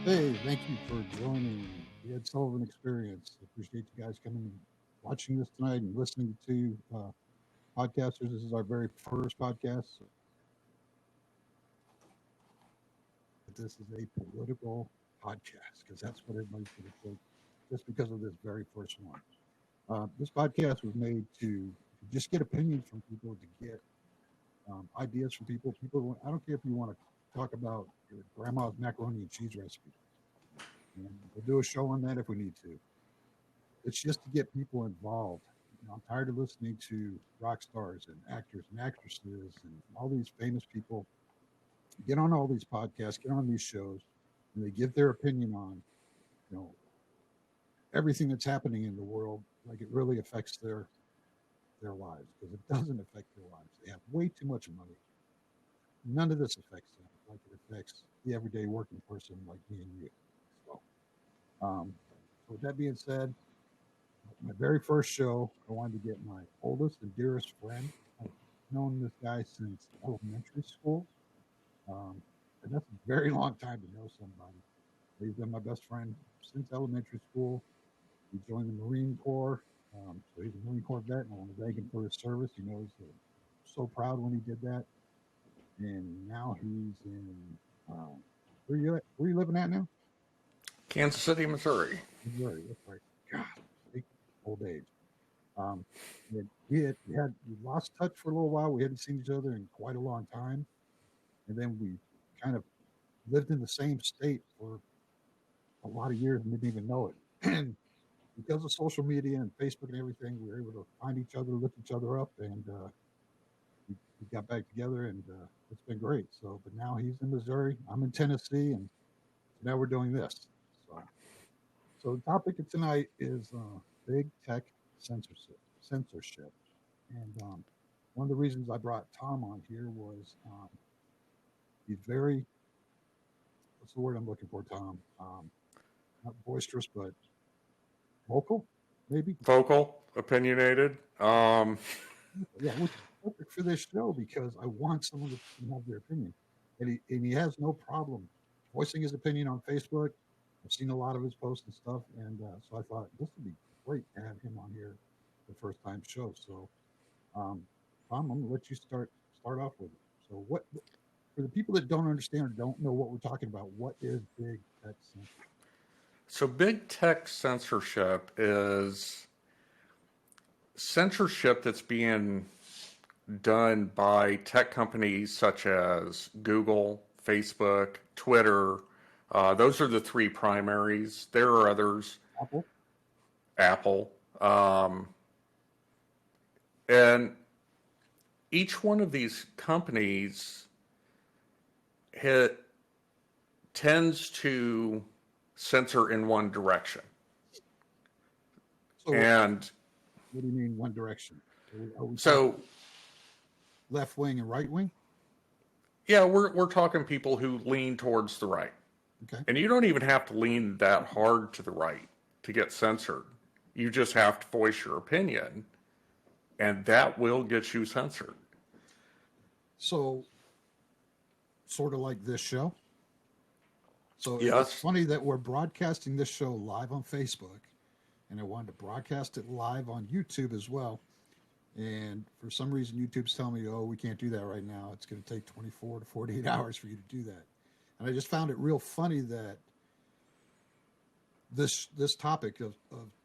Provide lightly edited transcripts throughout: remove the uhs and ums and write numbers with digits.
Hey, thank you for joining the Ed Sullivan Experience. I appreciate you guys coming and watching this tonight and listening to podcasters. This is our very first podcast. This is a political podcast because that's what everybody's going to think just because of this very first one. This podcast was made to just get opinions from people, to get ideas from people. I don't care if you want to talk about your grandma's macaroni and cheese recipe. And we'll do a show on that if we need to. It's just to get people involved. I'm tired of listening to rock stars and actors and actresses and all these famous people get on all these podcasts, get on these shows, and they give their opinion on, everything that's happening in the world, like it really affects their lives, because it doesn't affect their lives. They have way too much money. None of this affects them like it affects the everyday working person like me and you. So with that being said, my very first show, I wanted to get my oldest and dearest friend. I've known this guy since elementary school. And that's a very long time to know somebody. He's been my best friend since elementary school. He joined the Marine Corps. So he's a Marine Corps vet, and I want to thank him for his service. He knows so proud when he did that. And now he's in, where you living at now? Kansas City, Missouri. Missouri, that's right. God, old age. We lost touch for a little while. We hadn't seen each other in quite a long time. And then we kind of lived in the same state for a lot of years and didn't even know it. And because of social media and Facebook and everything, we were able to find each other, look each other up, and we got back together, and it's been great. So, but now he's in Missouri, I'm in Tennessee, and now we're doing this. So the topic of tonight is Big Tech Censorship. And one of the reasons I brought Tom on here was he's very, what's the word I'm looking for, Tom? Not boisterous, but vocal, maybe? Vocal, opinionated. Yeah, which is perfect for this show because I want someone to have their opinion. And he has no problem voicing his opinion on Facebook. I've seen a lot of his posts and stuff, and so I thought this would be great to have him on here the first time show. So, Tom, I'm going to let you start off with it. So, what for the people that don't understand or don't know what we're talking about, what is Big Tech Censorship? So, Big Tech Censorship is censorship that's being done by tech companies such as Google, Facebook, Twitter. Those are the three primaries. There are others. Apple. And each one of these companies tends to censor in one direction. So and what do you mean one direction? Are we so left wing and right wing? Yeah, we're talking people who lean towards the right. Okay. And you don't even have to lean that hard to the right to get censored. You just have to voice your opinion, and that will get you censored. So, sort of like this show. So yes. It's funny that we're broadcasting this show live on Facebook, and I wanted to broadcast it live on YouTube as well. And for some reason, YouTube's telling me, oh, we can't do that right now. It's going to take 24 to 48 hours for you to do that. And I just found it real funny that this topic of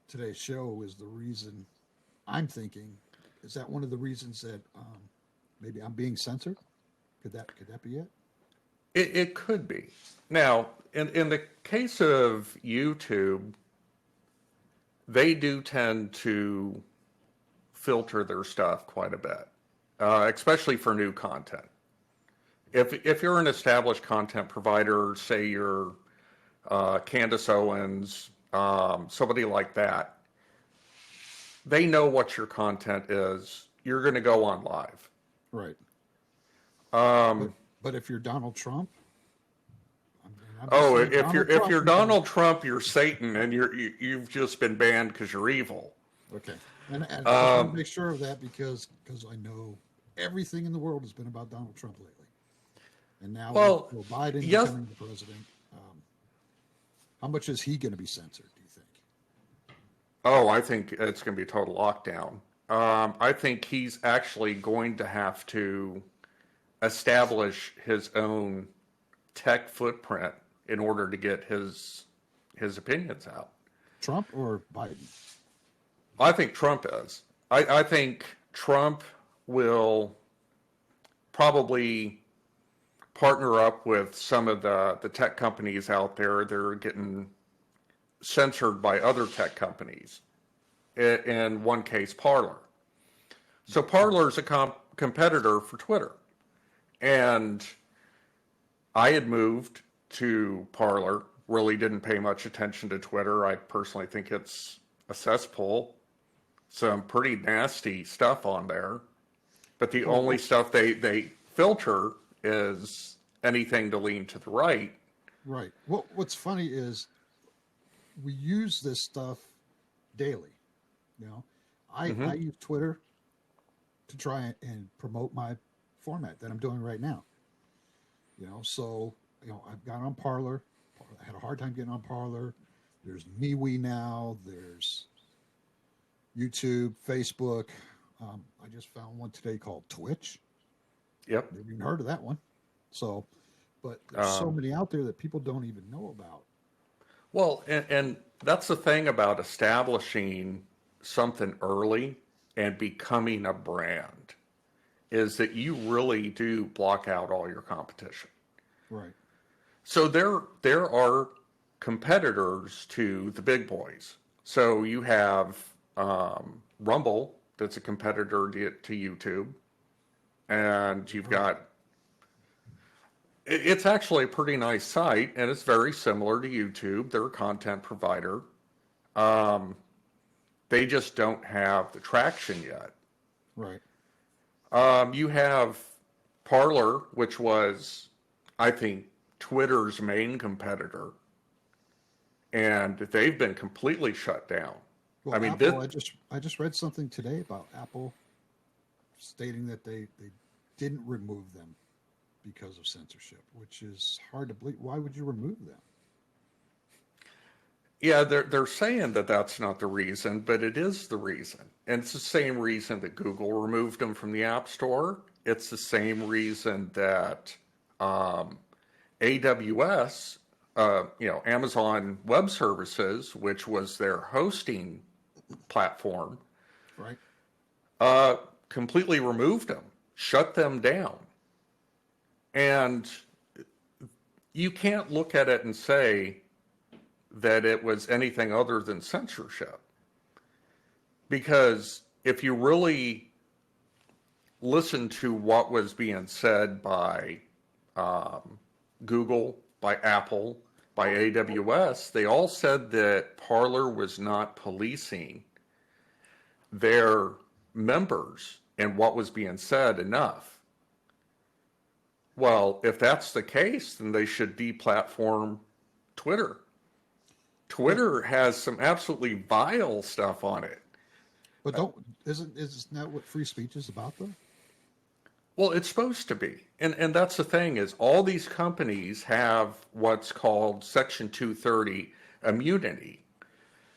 today's show is the reason I'm thinking. Is that one of the reasons that maybe I'm being censored? Could that be it? It could be. Now, in the case of YouTube, they do tend to filter their stuff quite a bit, especially for new content. If you're an established content provider, say you're Candace Owens, somebody like that, they know what your content is. You're going to go on live. Right. But if you're Donald Trump, I'm just Oh, saying Donald if Trump. you're Donald Trump, you're Satan, and you've just been banned because you're evil. Okay, and I just want Um, to make sure of that because I know everything in the world has been about Donald Trump lately, and now with well, Joe Biden yes. becoming the president, how much is he going to be censored? Do you think? Oh, I think it's going to be a total lockdown. I think he's actually going to have to establish his own tech footprint in order to get his opinions out. Trump or Biden? I think Trump is. I think Trump will probably partner up with some of the tech companies out there that are getting censored by other tech companies. In one case, Parler. So Parler is a competitor for Twitter. And I had moved to Parler, really didn't pay much attention to Twitter. I personally think it's a cesspool. Some pretty nasty stuff on there. But the Well, only stuff they filter is anything to lean to the right. right. What's funny is we use this stuff daily. You know, Mm-hmm. I use Twitter to try and promote my format that I'm doing right now. You know, so I've got on Parlor. I had a hard time getting on Parlor. There's MeWe now. There's YouTube, Facebook. I just found one today called Twitch. Yep. Never even heard of that one. So, but there's so Um, many out there that people don't even know about. well, and that's the thing about establishing something early and becoming a brand is that you really do block out all your competition. Right. So there are competitors to the big boys. So you have Rumble, that's a competitor to YouTube, and you've Right. got. It's actually a pretty nice site, and it's very similar to YouTube. They're a content provider. Um, they just don't have the traction yet. Right. You have Parler, which was, I think, Twitter's main competitor, and they've been completely shut down. I Well, mean, Apple. I just read something today about Apple stating that they didn't remove them because of censorship, which is hard to believe. Why would you remove them? yeah, they're saying that that's not the reason, but it is the reason, and it's the same reason that Google removed them from the App Store. It's the same reason that AWS, Amazon Web Services, which was their hosting platform, Right. completely removed them, shut them down. And you can't look at it and say that it was anything other than censorship. Because if you really listen to what was being said by Google, by Apple, by AWS, they all said that Parler was not policing their members and what was being said enough. Well, if that's the case, then they should deplatform Twitter. But Twitter has some absolutely vile stuff on it. but don't isn't that what free speech is about though? Well, it's supposed to be. And that's the thing is all these companies have what's called Section 230 immunity.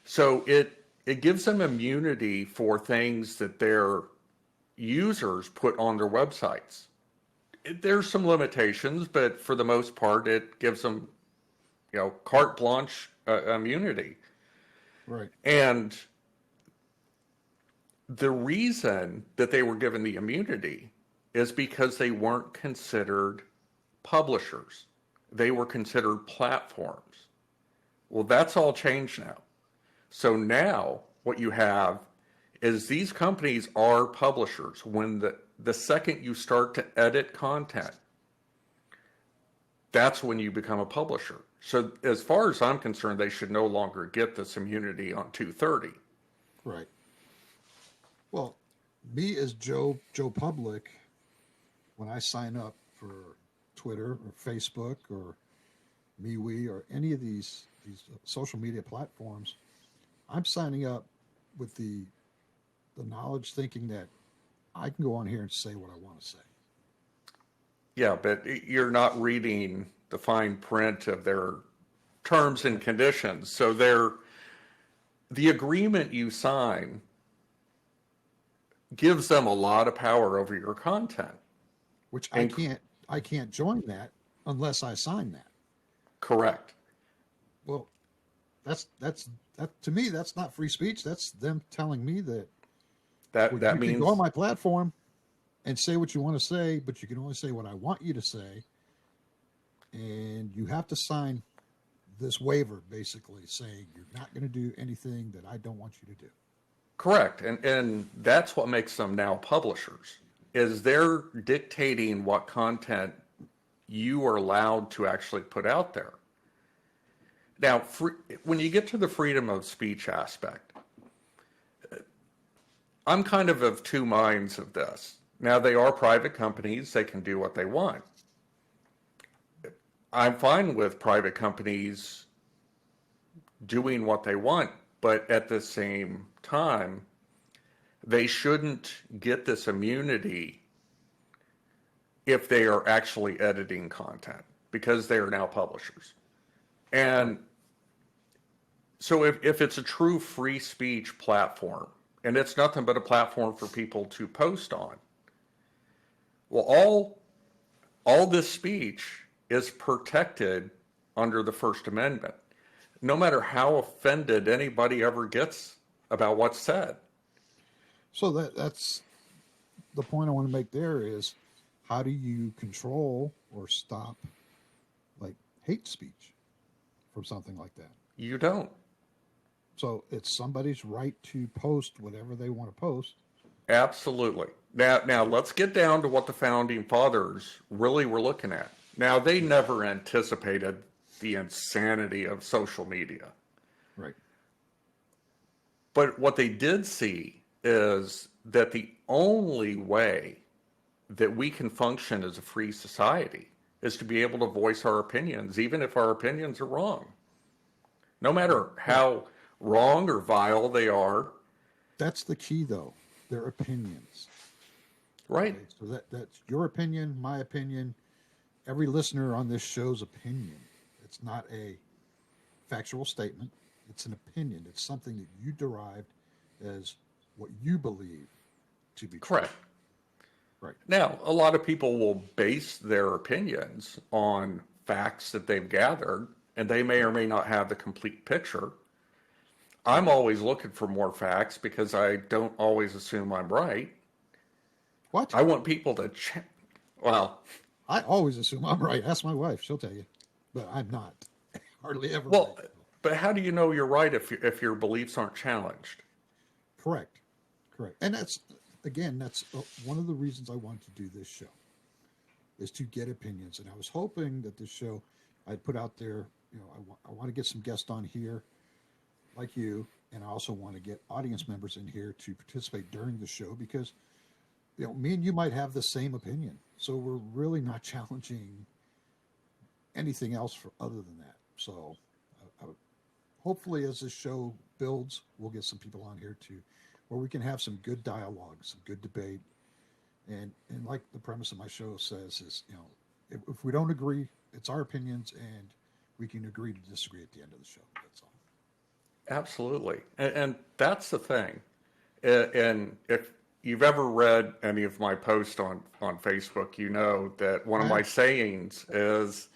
So it gives them immunity for things that their users put on their websites. There's some limitations, but for the most part, it gives them, carte blanche immunity. Right. And the reason that they were given the immunity is because they weren't considered publishers. They were considered platforms. Well, that's all changed now. So now what you have is these companies are publishers. When the second you start to edit content, that's when you become a publisher. So as far as I'm concerned, they should no longer get this immunity on 230. Right. Well, me as Joe Public, when I sign up for Twitter or Facebook or MeWe, or any of these social media platforms, I'm signing up with the knowledge, thinking that I can go on here and say what I want to say. Yeah, but you're not reading the fine print of their terms and conditions. So the agreement you sign gives them a lot of power over your content. Which And I can't join that unless I sign that. correct. Well, that to me, that's not free speech. That's them telling me that, That well, that you can go on means my platform and say what you want to say, but you can only say what I want you to say, and you have to sign this waiver, basically saying you're not going to do anything that I don't want you to do. correct. And that's what makes them now publishers. Is they're dictating what content you are allowed to actually put out there. Now, when you get to the freedom of speech aspect, I'm kind of two minds of this. Now, they are private companies, they can do what they want. I'm fine with private companies doing what they want, but at the same time, they shouldn't get this immunity if they are actually editing content because they are now publishers. And so if it's a true free speech platform, and it's nothing but a platform for people to post on, well, all this speech is protected under the First Amendment, no matter how offended anybody ever gets about what's said. So that's the point I want to make. There is, how do you control or stop, like, hate speech from something like that? You don't. So it's somebody's right to post whatever they want to post. Absolutely. Now let's get down to what the founding fathers really were looking at. Now, they never anticipated the insanity of social media. Right. But what they did see is that the only way that we can function as a free society is to be able to voice our opinions, even if our opinions are wrong. No matter how wrong or vile they are. That's the key, though. Their opinions. Right. Okay? So that's your opinion, my opinion, every listener on this show's opinion. It's not a factual statement. It's an opinion. It's something that you derived as what you believe to be Correct. true. Right. Now, a lot of people will base their opinions on facts that they've gathered, and they may or may not have the complete picture. I'm always looking for more facts because I don't always assume I'm right. What? I want people to well, I always assume I'm right. Ask my wife; she'll tell you, but I'm not. Hardly ever. well, Right. but how do you know you're right if your beliefs aren't challenged? Correct. Correct. And that's, again, that's one of the reasons I wanted to do this show, is to get opinions. And I was hoping that this show I'd put out there, I want to get some guests on here like you, and I also want to get audience members in here to participate during the show, because me and you might have the same opinion. So we're really not challenging anything else for other than that. So hopefully, as this show builds, we'll get some people on here too, where we can have some good dialogue, some good debate. And like the premise of my show says is, if we don't agree, it's our opinions, and we can agree to disagree at the end of the show. That's all. Absolutely. And that's the thing. And if you've ever read any of my posts on Facebook, you know that one of my sayings is,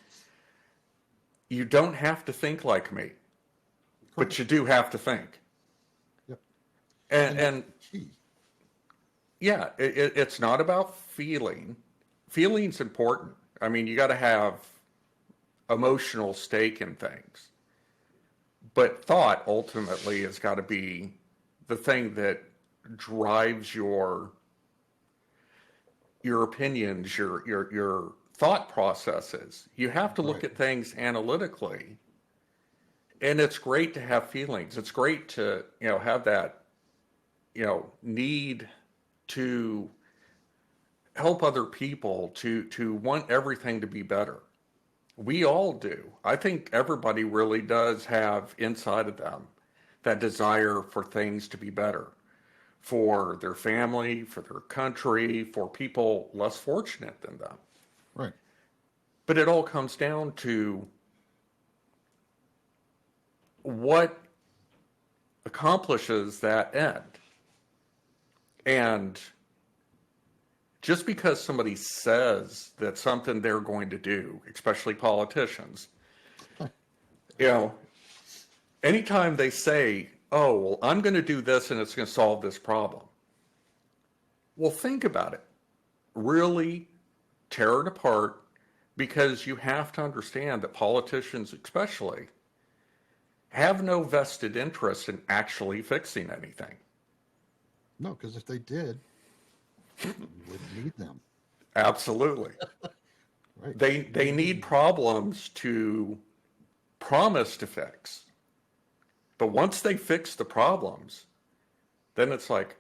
you don't have to think like me, but you do have to think. Yep. And key. Yeah, it's not about feeling. Feeling's important. I mean, you got to have emotional stake in things. But thought ultimately has got to be the thing that drives your opinions, your thought processes. You have to look at things analytically. And it's great to have feelings. It's great to, have that, need to help other people, to want everything to be better. We all do. I think everybody really does have inside of them that desire for things to be better for their family, for their country, for people less fortunate than them. Right. But it all comes down to what accomplishes that end. And just because somebody says that something they're going to do, especially politicians, you know, anytime they say, oh, well, I'm going to do this and it's going to solve this problem. Well, think about it. Really tear it apart, because you have to understand that politicians, especially, have no vested interest in actually fixing anything. No, because if they did, you wouldn't need them. Absolutely. Right. They need problems to promise to fix. But once they fix the problems, then it's like,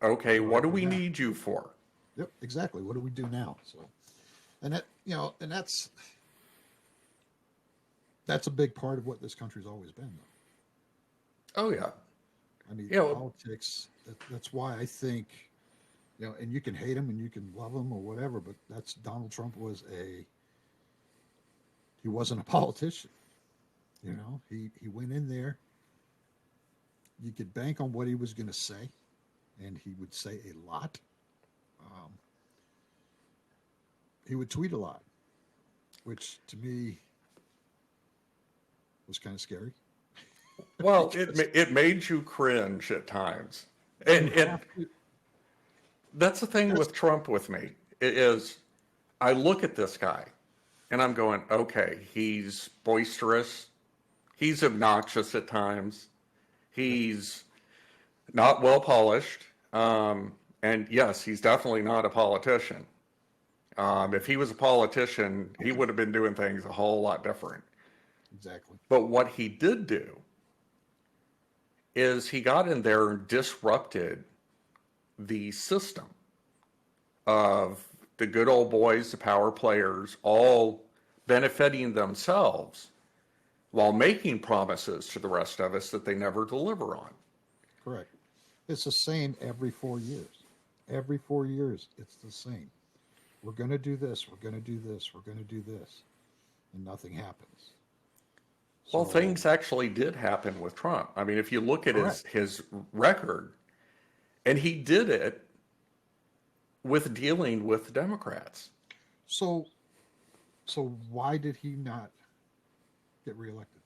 okay, what do we need you for? Yep, exactly. What do we do now? So, and that, you know, and that's a big part of what this country's always been, though. Oh yeah. I mean, You know, politics. That's why I think, you know, and you can hate him and you can love him or whatever, but that's Donald Trump he wasn't a politician. You know, he went in there. You could bank on what he was going to say, and he would say a lot. He would tweet a lot, which to me was kind of scary. well, it made you cringe at times, and that's the thing with Trump with me is I look at this guy and I'm going, okay, he's boisterous, he's obnoxious at times, he's not well polished, and yes, he's definitely not a politician. If he was a politician, he would have been doing things a whole lot different. Exactly. But what he did do is he got in there and disrupted the system of the good old boys, the power players, all benefiting themselves while making promises to the rest of us that they never deliver on. Correct. It's the same every 4 years. Every 4 years, it's the same. We're going to do this. We're going to do this. We're going to do this. And nothing happens. Well, things actually did happen with Trump. I mean, if you look at his record, and he did it with dealing with the Democrats. So why did he not get reelected?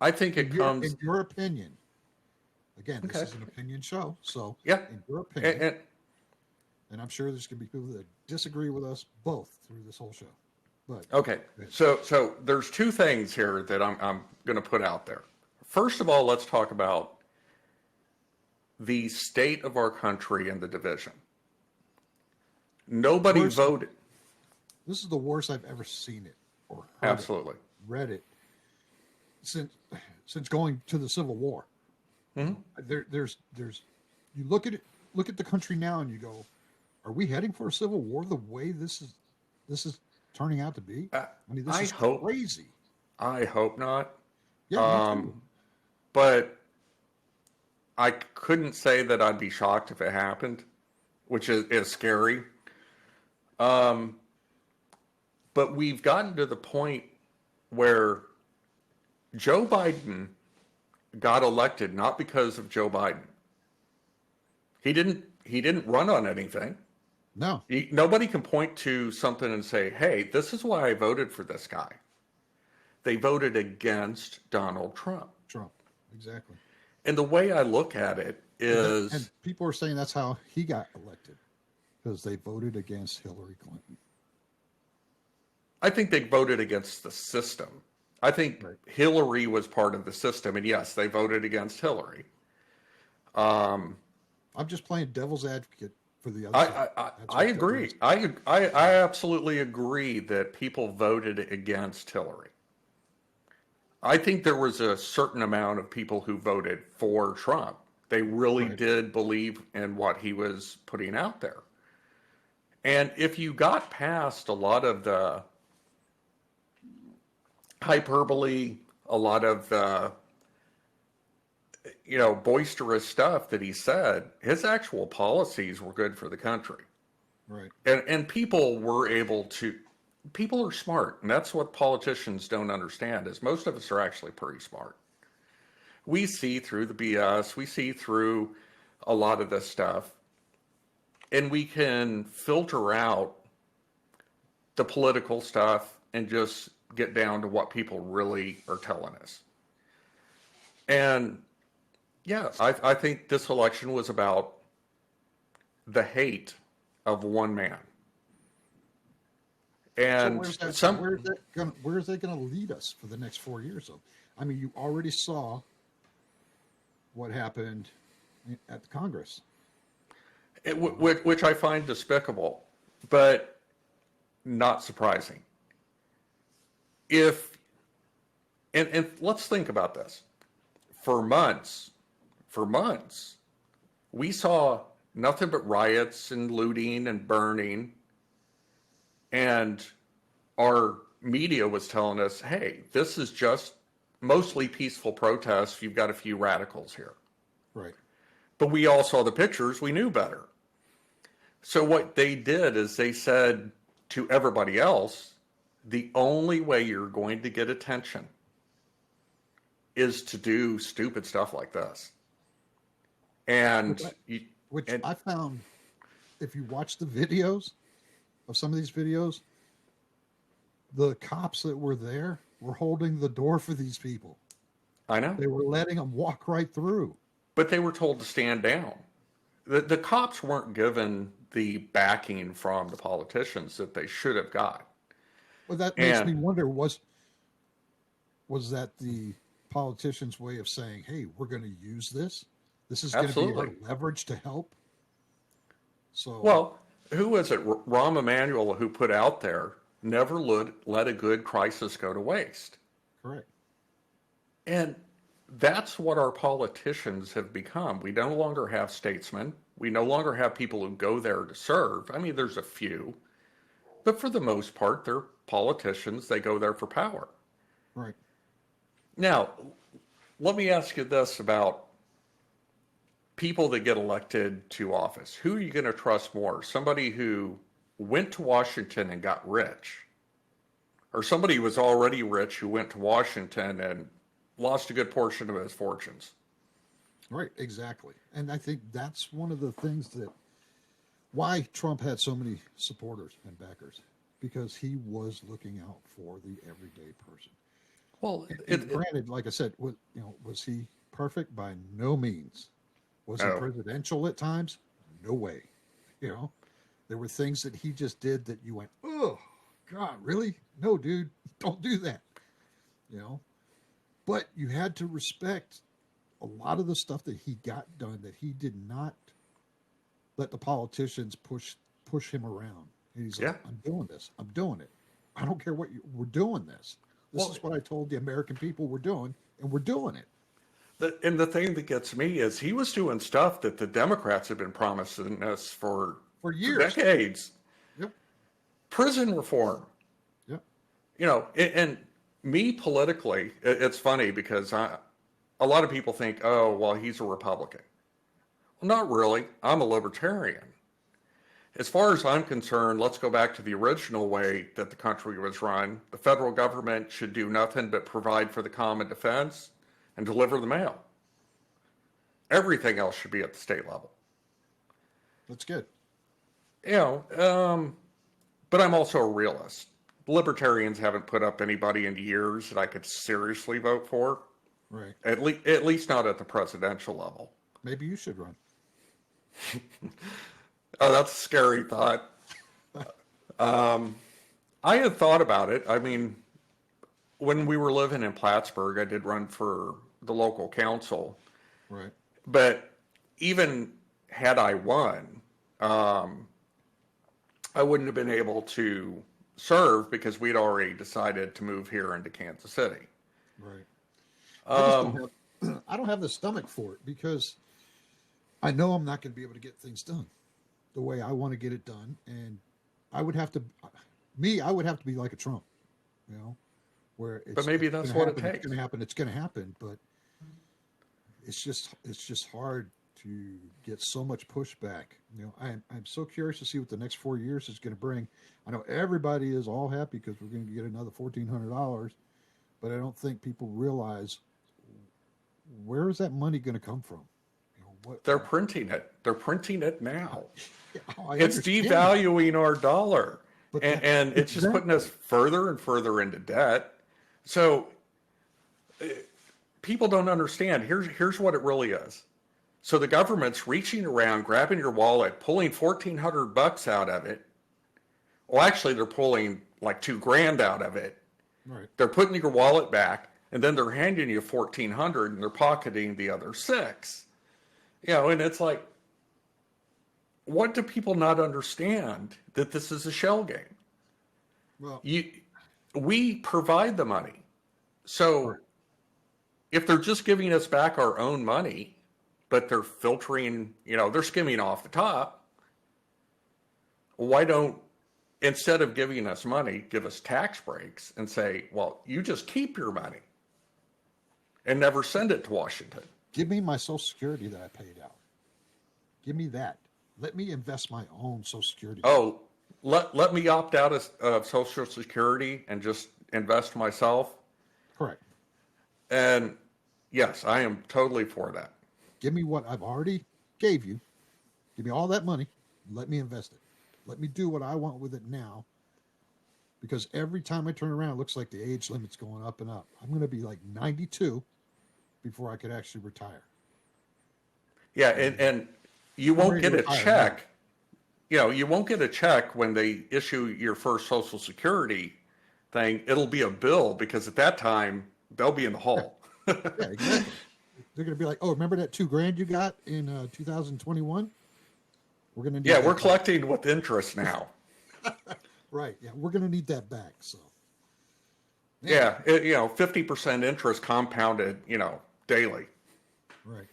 I think it comes... In your opinion, again, this is an opinion show, so yeah, in your opinion, and I'm sure there's going to be people that disagree with us both through this whole show. But okay, so there's two things here that I'm going to put out there. First of all, let's talk about the state of our country and the division. Nobody voted. This is the worst I've ever seen it or heard Absolutely. read it since going to the Civil War. Mm-hmm. There's you look at the country now and you go, are we heading for a civil war the way this is turning out to be? I mean, this is crazy. I hope not. Yeah, me too. But I couldn't say that I'd be shocked if it happened, which is scary. But we've gotten to the point where Joe Biden got elected not because of Joe Biden. He didn't run on anything. No. Nobody can point to something and say, hey, this is why I voted for this guy. They voted against Donald Trump. Trump, exactly. And the way I look at it is... And people are saying that's how he got elected, because they voted against Hillary Clinton. I think they voted against the system. I think Hillary was part of the system, and yes, they voted against Hillary. I'm just playing devil's advocate for the other side. I agree. I absolutely agree that people voted against Hillary. I think there was a certain amount of people who voted for Trump. They really did believe in what he was putting out there. And if you got past a lot of the hyperbole, a lot of the boisterous stuff that he said, his actual policies were good for the country. Right. And people were able to, people are smart. And that's what politicians don't understand is most of us are actually pretty smart. We see through the BS. We see through a lot of this stuff. And we can filter out the political stuff and just get down to what people really are telling us. And yeah, I think this election was about the hate of one man. And where's that gonna lead us for the next 4 years though? I mean, you already saw what happened at the Congress. Which I find despicable, but not surprising. And let's think about this. For months, we saw nothing but riots and looting and burning. And our media was telling us, hey, this is just mostly peaceful protests. You've got a few radicals here. Right. But we all saw the pictures. We knew better. So what they did is they said to everybody else, the only way you're going to get attention is to do stupid stuff like this. And I found, if you watch the videos of some of these videos, the cops that were there were holding the door for these people. I know. They were letting them walk right through. But they were told to stand down. The cops weren't given the backing from the politicians that they should have got. Well, that makes me wonder, was that the politicians' way of saying, hey, we're going to use this? This is going to be our leverage to help? So, well, who was it? Rahm Emanuel, who put out there, never let a good crisis go to waste. Correct. And that's what our politicians have become. We no longer have statesmen. We no longer have people who go there to serve. I mean, there's a few. But for the most part, they're politicians. They go there for power. Right. Now, let me ask you this about people that get elected to office. Who are you going to trust more? Somebody who went to Washington and got rich? Or somebody who was already rich who went to Washington and lost a good portion of his fortunes? Right, exactly. And I think that's one of the things that why Trump had so many supporters and backers, because he was looking out for the everyday person. Well, granted, like I said, was he perfect? By no means. Was he presidential at times? No way. There were things that he just did that you went, oh, God, really? No, dude, don't do that. But you had to respect a lot of the stuff that he got done, that he did not let the politicians push him around. And he's like, I'm doing this. I'm doing it. I don't care what we're doing this. This is what I told the American people we're doing, and we're doing it. And the thing that gets me is he was doing stuff that the Democrats have been promising us for years, for decades. Yep. Prison reform. Yep. And me politically, it's funny because a lot of people think, oh, well, he's a Republican. Well, not really. I'm a libertarian. As far as I'm concerned, let's go back to the original way that the country was run. The federal government should do nothing but provide for the common defense and deliver the mail. Everything else should be at the state level. That's good. But I'm also a realist. Libertarians haven't put up anybody in years that I could seriously vote for. Right. At least not at the presidential level. Maybe you should run. Oh, that's a scary thought. I had thought about it. I mean, when we were living in Plattsburgh, I did run for the local council. Right. But even had I won, I wouldn't have been able to serve because we'd already decided to move here into Kansas City. Right. I don't have the stomach for it because I know I'm not going to be able to get things done the way I want to get it done. And I would have to, me, I would have to be like a Trump, you know, where But it's maybe going that's to what it happen, it's takes. going to happen, it's going to happen. But it's just hard to get so much pushback. You know, I'm so curious to see what the next 4 years is going to bring. I know everybody is all happy because we're going to get another $1,400, but I don't think people realize where is that money going to come from. You know what? They're printing it. They're printing it now. I It's understand that, devaluing our dollar, but and, that and it's just putting us exactly. further and further into debt. So people don't understand. Here's what it really is. So the government's reaching around, grabbing your wallet, pulling $1,400 out of it. Well, actually, they're pulling like $2,000 out of it. Right. They're putting your wallet back, and then they're handing you 1,400, and they're pocketing the other six. You know, and it's like, what do people not understand that this is a shell game? Well, You, we provide the money. So correct. if they're just giving us back our own money, but they're filtering, you know, they're skimming off the top, why don't, instead of giving us money, give us tax breaks and say, well, you just keep your money and never send it to Washington. Give me my Social Security that I paid out. Give me that. Let me invest my own Social Security. Oh, let me opt out of Social Security and just invest myself. Correct. And yes, I am totally for that. Give me what I've already gave you. Give me all that money. Let me invest it. Let me do what I want with it now. Because every time I turn around, it looks like the age limit's going up and up. I'm going to be like 92 before I could actually retire. Yeah, And and you I'm won't ready to get a retire now. check. You know, you won't get a check when they issue your first Social Security thing. It'll be a bill because at that time they'll be in the Yeah, hole. yeah, exactly. They're going to be like, oh, remember that $2,000 you got in 2021? We're going to need Yeah, we're that back. collecting with interest now. Right. Yeah, we're going to need that back. So, man, Yeah, you know, 50% interest compounded, you know, daily. right.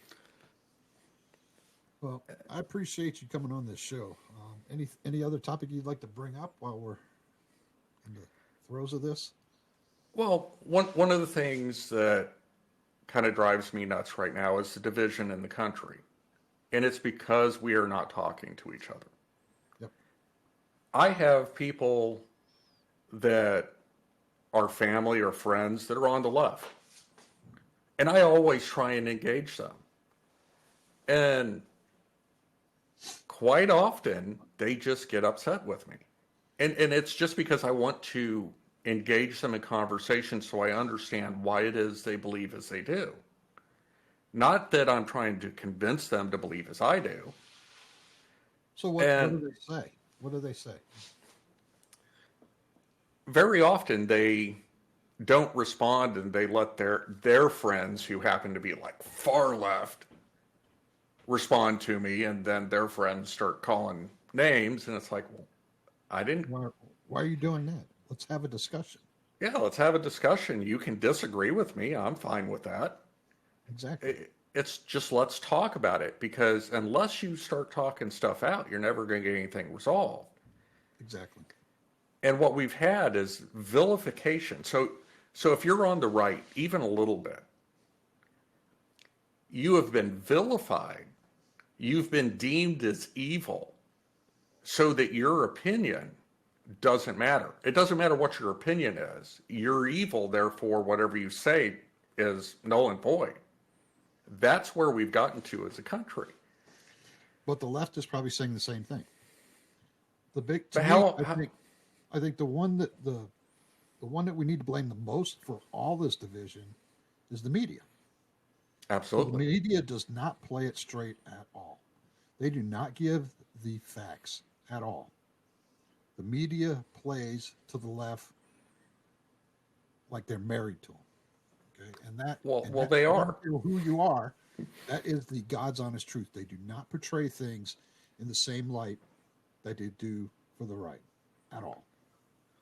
Well, I appreciate you coming on this show. Any other topic you'd like to bring up while we're in the throes of this? Well, one of the things that kind of drives me nuts right now is the division in the country. And it's because we are not talking to each other. Yep. I have people that are family or friends that are on the left. And I always try and engage them. And quite often, they just get upset with me. And it's just because I want to engage them in conversation so I understand why it is they believe as they do. Not that I'm trying to convince them to believe as I do. So what And do they say? What do they say? very often they don't respond and they let their friends who happen to be like far left respond to me, and then their friends start calling names, and it's like, well, I didn't. Why are you doing that? Let's have a discussion. Yeah, let's have a discussion. You can disagree with me. I'm fine with that. Exactly. It's just let's talk about it, because unless you start talking stuff out, you're never going to get anything resolved. Exactly. And what we've had is vilification. So if you're on the right, even a little bit, you have been vilified. You've been deemed as evil, so that your opinion doesn't matter. It doesn't matter what your opinion is. You're evil, therefore whatever you say is null and void. That's where we've gotten to as a country. But the left is probably saying the same thing. To But me, how I think the one that we need to blame the most for all this division is the media. So the absolutely. media does not play it straight at all. They do not give the facts at all. The media plays to the left like they're married to them. Okay, Well, they I don't are. care who you are. That is the God's honest truth. They do not portray things in the same light that they do for the right at all.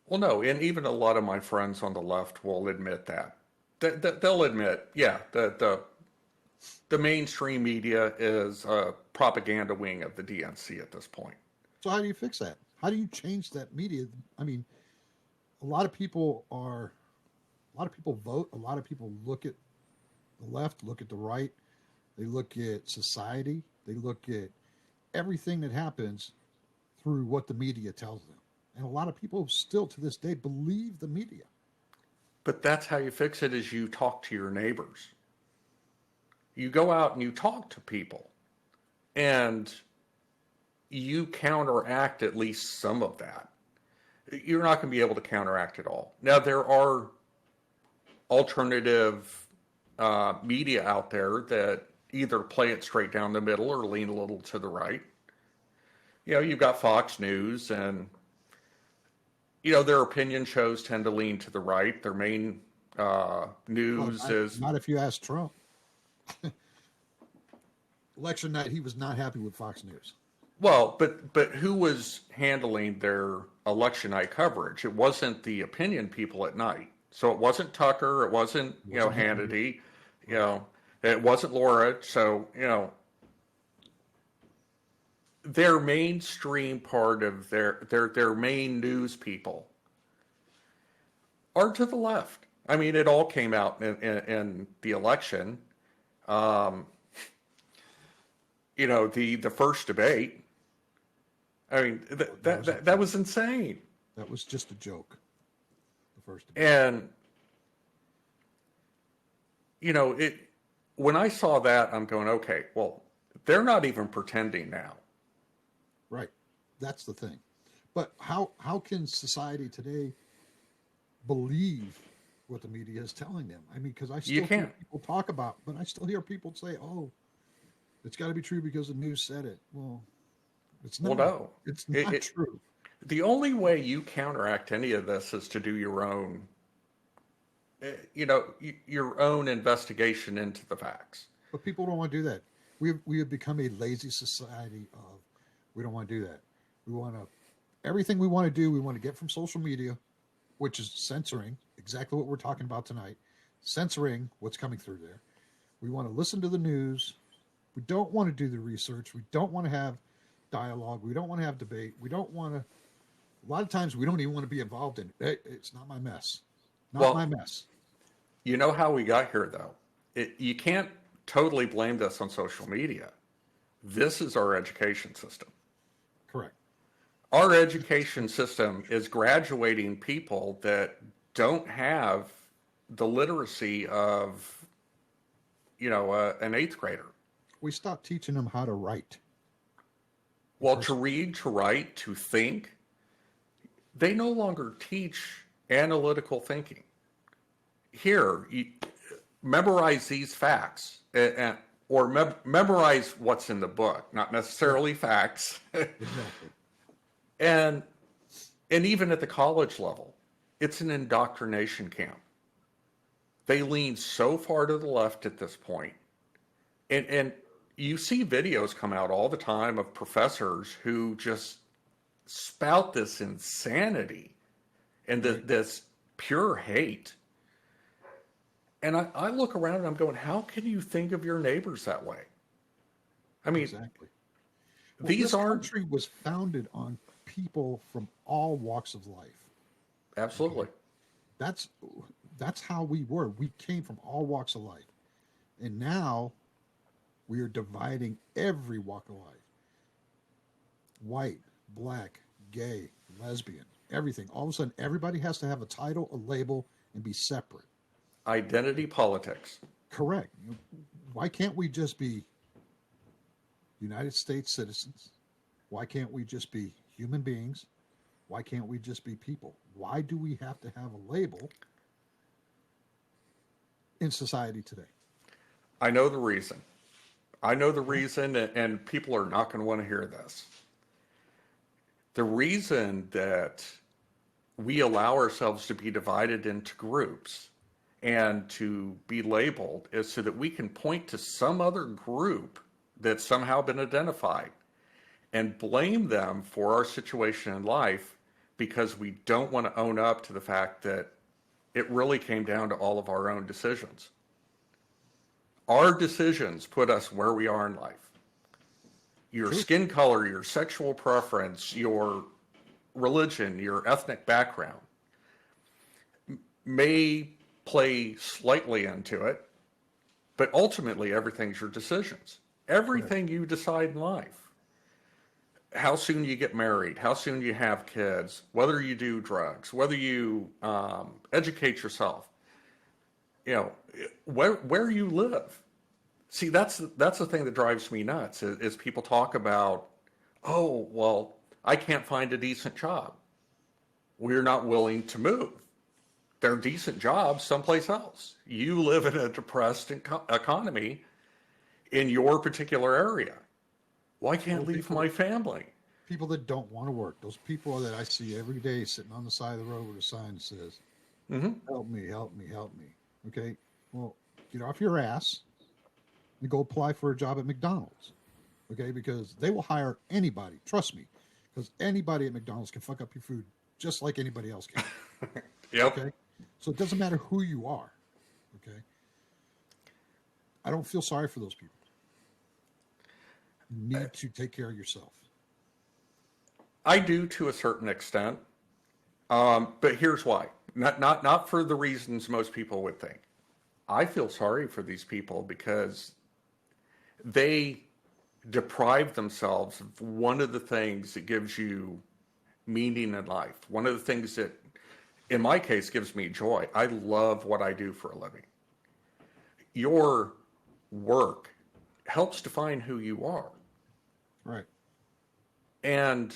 Well, no, and even a lot of my friends on the left will admit that. They'll admit, yeah, the mainstream media is a propaganda wing of the DNC at this point. So how do you fix that? How do you change that media? I mean, a lot of people are, a lot of people vote. A lot of people look at the left, look at the right. They look at society. They look at everything that happens through what the media tells them. And a lot of people still to this day believe the media. But that's how you fix it is you talk to your neighbors. You go out and you talk to people. And you counteract at least some of that. You're not going to be able to counteract it all. Now, there are alternative media out there that either play it straight down the middle or lean a little to the right. You've got Fox News, and their opinion shows tend to lean to the right. Their main news is not if you ask Trump. Election night, he was not happy with Fox News. Well, but who was handling their election night coverage? It wasn't the opinion people at night. So it wasn't Tucker. It wasn't Hannity. It wasn't Laura. So their mainstream part of their main news people are to the left. I mean, it all came out in the election. The first debate. I mean, that was insane. That was just a joke. The first debate. And when I saw that, I'm going, okay, well, they're not even pretending now. Right. That's the thing. But how can society today believe what the media is telling them? I mean, because I still hear people talk about, but I still hear people say, "Oh, it's got to be true because the news said it." Well, it's not. Well, no, it's not true. The only way you counteract any of this is to do your own, your own investigation into the facts. But people don't want to do that. We have become a lazy society of, we don't want to do that. We want to, everything we want to do, we want to get from social media, which is censoring, exactly what we're talking about tonight, censoring what's coming through there. We want to listen to the news. We don't want to do the research. We don't want to have dialogue. We don't want to have debate. We don't want to, a lot of times we don't even want to be involved in it. It's not my mess. My mess. You know how we got here, though? You can't totally blame this on social media. This is our education system. Correct. Our education system is graduating people that don't have the literacy of, an eighth grader. We stopped teaching them how to write. Well, to read, to write, to think, they no longer teach analytical thinking. Here, memorize these facts, or memorize what's in the book, not necessarily facts. Exactly. And even at the college level, it's an indoctrination camp. They lean so far to the left at this point. And you see videos come out all the time of professors who just spout this insanity and this pure hate. And I look around and I'm going, how can you think of your neighbors that way? I mean, exactly. Well, these this aren't. country was founded on people from all walks of life. Absolutely. Okay? That's how we were. We came from all walks of life. And now we are dividing every walk of life. White, black, gay, lesbian, everything. All of a sudden, everybody has to have a title, a label, and be separate. Identity politics. Correct. Why can't we just be United States citizens? Why can't we just be human beings? Why can't we just be people? Why do we have to have a label in society today? I know the reason. And people are not going to want to hear this. The reason that we allow ourselves to be divided into groups and to be labeled is so that we can point to some other group that's somehow been identified and blame them for our situation in life because we don't want to own up to the fact that it really came down to all of our own decisions. Our decisions put us where we are in life. Your skin color, your sexual preference, your religion, your ethnic background may play slightly into it, but ultimately everything's your decisions. Correct. Everything you decide in life. How soon you get married, how soon you have kids, whether you do drugs, whether you educate yourself, where you live. See, that's the thing that drives me nuts is people talk about, oh, well, I can't find a decent job. We're not willing to move. There are decent jobs someplace else. You live in a depressed economy in your particular area. Well, I can't leave my family. People that don't want to work, those people that I see every day sitting on the side of the road with a sign that says, help me, help me, help me. Okay, well, get off your ass and go apply for a job at McDonald's. Okay, because they will hire anybody. Trust me, because anybody at McDonald's can fuck up your food just like anybody else can. Yep. Okay, so it doesn't matter who you are. Okay, I don't feel sorry for those people. You need to take care of yourself. I do to a certain extent, but here's why. Not for the reasons most people would think. I feel sorry for these people because they deprive themselves of one of the things that gives you meaning in life. One of the things that, in my case, gives me joy. I love what I do for a living. Your work helps define who you are. Right. And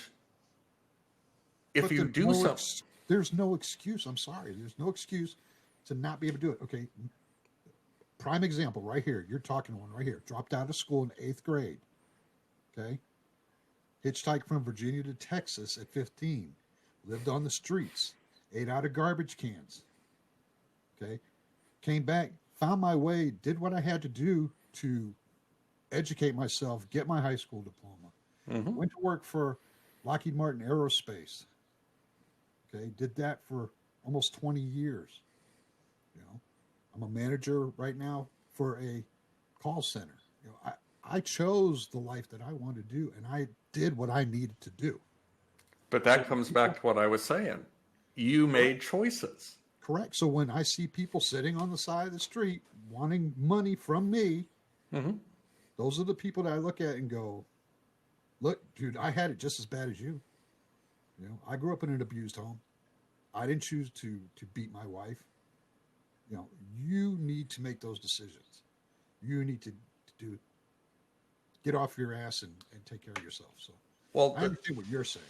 if but you do something, there's no excuse. I'm sorry. There's no excuse to not be able to do it. Okay. Prime example right here. You're talking one right here. Dropped out of school in 8th grade. Okay. Hitchhiked from Virginia to Texas at 15. Lived on the streets. Ate out of garbage cans. Okay. Came back, found my way, did what I had to do to educate myself, get my high school diploma. Went to work for Lockheed Martin Aerospace. Okay. Did that for almost 20 years. I'm a manager right now for a call center. I chose the life that I wanted to do, and I did what I needed to do. But that comes back to what I was saying. You made choices. Correct. So when I see people sitting on the side of the street wanting money from me, those are the people that I look at and go, look, dude, I had it just as bad as you. I grew up in an abused home. I didn't choose to beat my wife. You need to make those decisions. You need to get off your ass and take care of yourself. So, well, I understand what you're saying.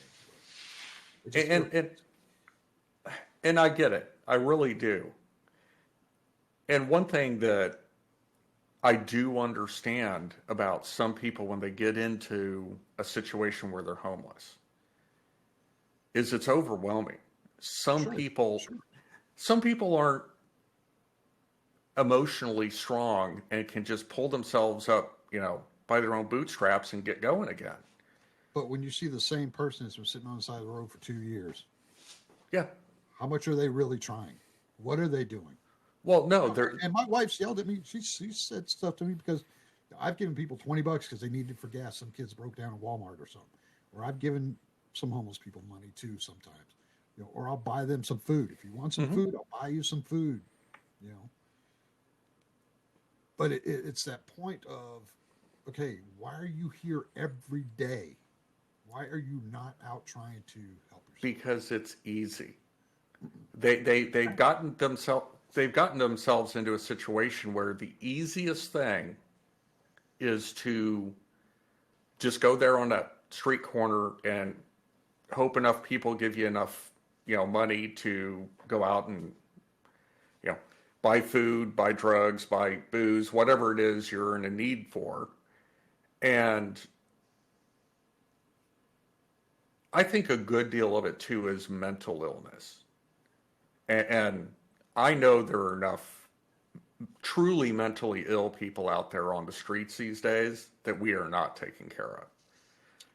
And I get it. I really do. And one thing that I do understand about some people when they get into a situation where they're homeless is it's overwhelming. Some people aren't emotionally strong and can just pull themselves up, by their own bootstraps and get going again. But when you see the same person that's been sitting on the side of the road for 2 years, yeah, how much are they really trying? What are they doing? Well, no, and my wife's yelled at me. She said stuff to me because I've given people $20 because they needed for gas. Some kids broke down in Walmart or something, or I've given some homeless people money too sometimes, or I'll buy them some food. If you want some food, I'll buy you some food, But it's that point of, okay, why are you here every day? Why are you not out trying to help yourself? Because it's easy. They've gotten themselves into a situation where the easiest thing is to just go there on that street corner and hope enough people give you enough, money to go out and, buy food, buy drugs, buy booze, whatever it is you're in a need for. And I think a good deal of it too is mental illness. And I know there are enough truly mentally ill people out there on the streets these days that we are not taking care of.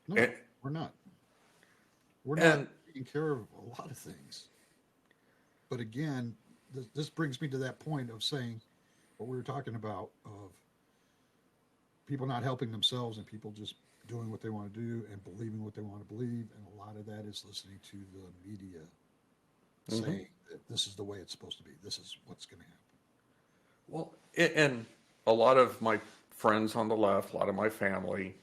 No, we're not. We're not taking care of a lot of things. But again, this brings me to that point of saying what we were talking about of people not helping themselves and people just doing what they want to do and believing what they want to believe. And a lot of that is listening to the media Mm-hmm. saying that this is the way it's supposed to be. This is what's going to happen. Well, and a lot of my friends on the left, a lot of my family,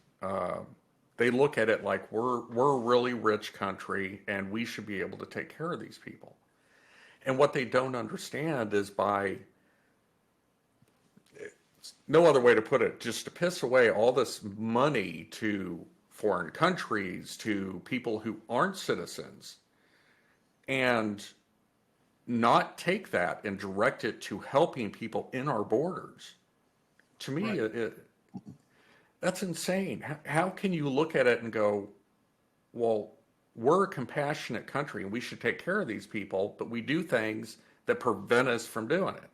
they look at it like we're a really rich country and we should be able to take care of these people. And what they don't understand is by no other way to put it, just to piss away all this money to foreign countries, to people who aren't citizens, and not take that and direct it to helping people in our borders. To me, Right. that's insane. How can you look at it and go, well, we're a compassionate country and we should take care of these people, but we do things that prevent us from doing it?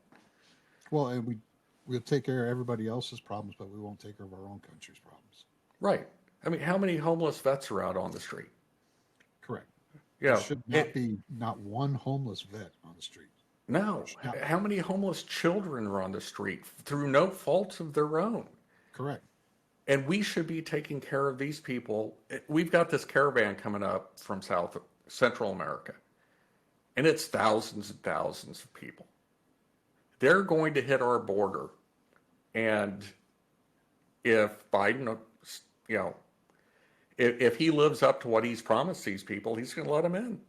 Well, and we'll take care of everybody else's problems, but we won't take care of our own country's problems. Right. I mean, how many homeless vets are out on the street? Correct. You There know, should not be not one homeless vet on the street. There no. should not be. How many homeless children are on the street through no fault of their own? Correct. And we should be taking care of these people. We've got this caravan coming up from Central America, and it's thousands and thousands of people. They're going to hit our border, and if Biden, you know, if he lives up to what he's promised these people, he's going to let them in.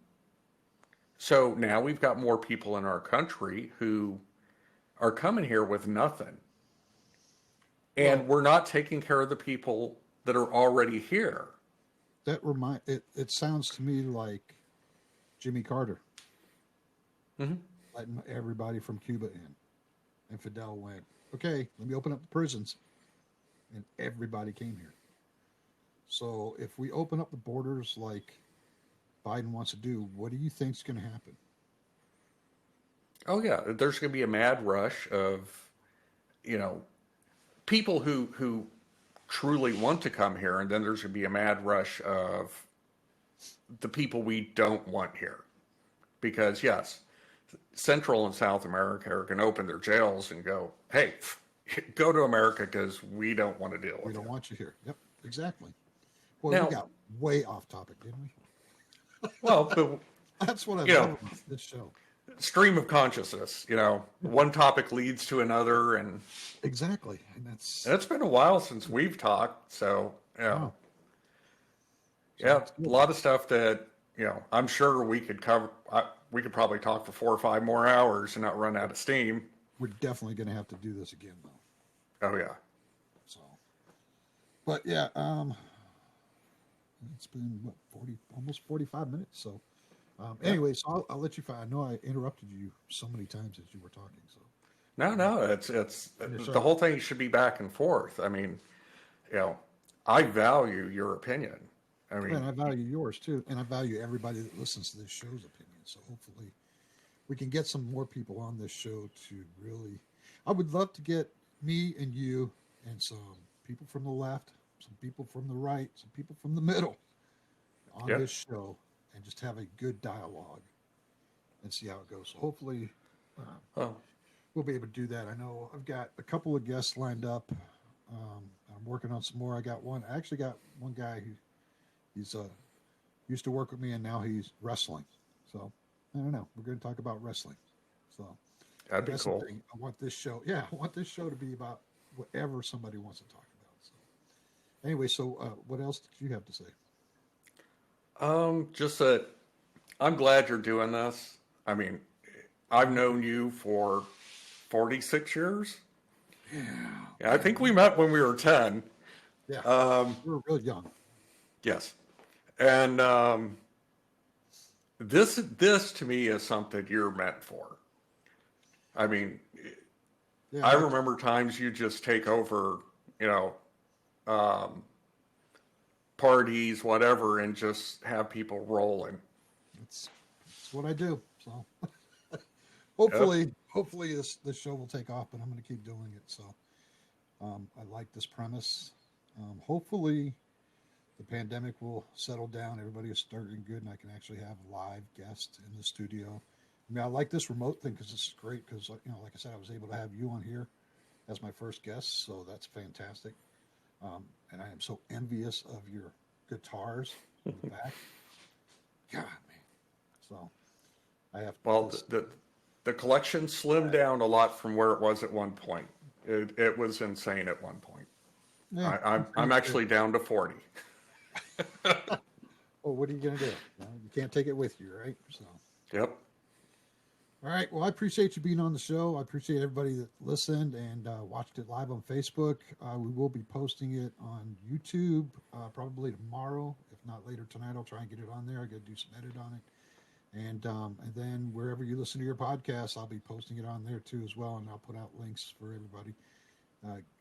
So now we've got more people in our country who are coming here with nothing. And Well, we're not taking care of the people that are already here. it sounds to me like Jimmy Carter Mm-hmm. letting everybody from Cuba in. And Fidel went, okay, let me open up the prisons. And everybody came here. So if we open up the borders like Biden wants to do, what do you think is going to happen? Oh yeah, there's going to be a mad rush of, you know, people who truly want to come here, and then there's going to be a mad rush of the people we don't want here, because yes, Central and South America are going to open their jails and go, hey, go to America because we don't want to deal We with don't you. want you here. Yep, exactly. Boy, we Now, got way off topic, didn't we? well, but That's what I you love know, about this show. stream of consciousness. You know, one topic leads to another, and Exactly. And that's, it's been a while since we've talked. So, you know, wow. So yeah, that's a good. lot of stuff that I'm sure we could cover. We could probably talk for 4 or 5 more hours and not run out of steam. We're definitely going to have to do this again, though. Oh yeah. So, but yeah, it's been what 40, almost 45 minutes. So, Yeah. anyway, so I'll let you. I know I interrupted you so many times as you were talking. So, No, it's finish the up. whole thing should be back and forth. I mean, you know, I value your opinion. I And mean, I value yours too, and I value everybody that listens to this show's opinion. So hopefully, we can get some more people on this show to really. I would love to get me and you and some people from the left, some people from the right, some people from the middle on yeah. this show and just have a good dialogue and see how it goes. So hopefully, uh, Oh, we'll be able to do that. I know I've got a couple of guests lined up. I'm working on some more. I actually got one guy who he's used to work with me and now he's wrestling. So I don't know. We're going to talk about wrestling. So that'd be that's the cool. thing. I want this show. Yeah, I want this show to be about whatever somebody wants to talk about. So anyway, so what else did you have to say? Just that I'm glad you're doing this. I mean, I've known you for 46 years. Yeah, Yeah, I think we met when we were 10. yeah. Um, We're real young. yes. And this to me is something you're meant for. I mean, Yeah, I remember times you just take over, you know, um, parties, whatever, and just have people rolling. it's what I do. So Yep. hopefully this show will take off, but I'm going to keep doing it. So I like this premise. Hopefully the pandemic will settle down. Everybody is starting good, and I can actually have live guests in the studio. I mean, I like this remote thing because it's great. Because like I said, I was able to have you on here as my first guest, so that's fantastic. And I am so envious of your guitars in the back. God, man. So I have Well, this. the collection slimmed down a lot from where it was at one point. It was insane at one point. Yeah, I'm actually down to 40. well, what are you going to do? You can't take it with you, right? So. Yep. All right. Well, I appreciate you being on the show. I appreciate everybody that listened and watched it live on Facebook. We will be posting it on YouTube probably tomorrow, if not later tonight. I'll try and get it on there. I got to do some edit on it, and then wherever you listen to your podcasts, I'll be posting it on there too as well, and I'll put out links for everybody.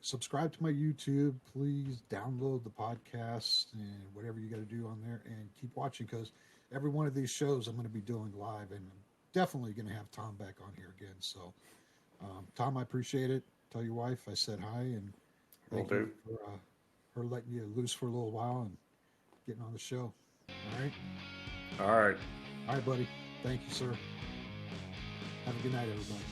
Subscribe to my YouTube. Please download the podcast and whatever you got to do on there, and keep watching because every one of these shows I'm going to be doing live, and I'm definitely going to have Tom back on here again. So, Tom, I appreciate it. Tell your wife I said hi, and thank you for her letting you loose for a little while and getting on the show. All right. All right. All right, buddy. Thank you, sir. Have a good night, everybody.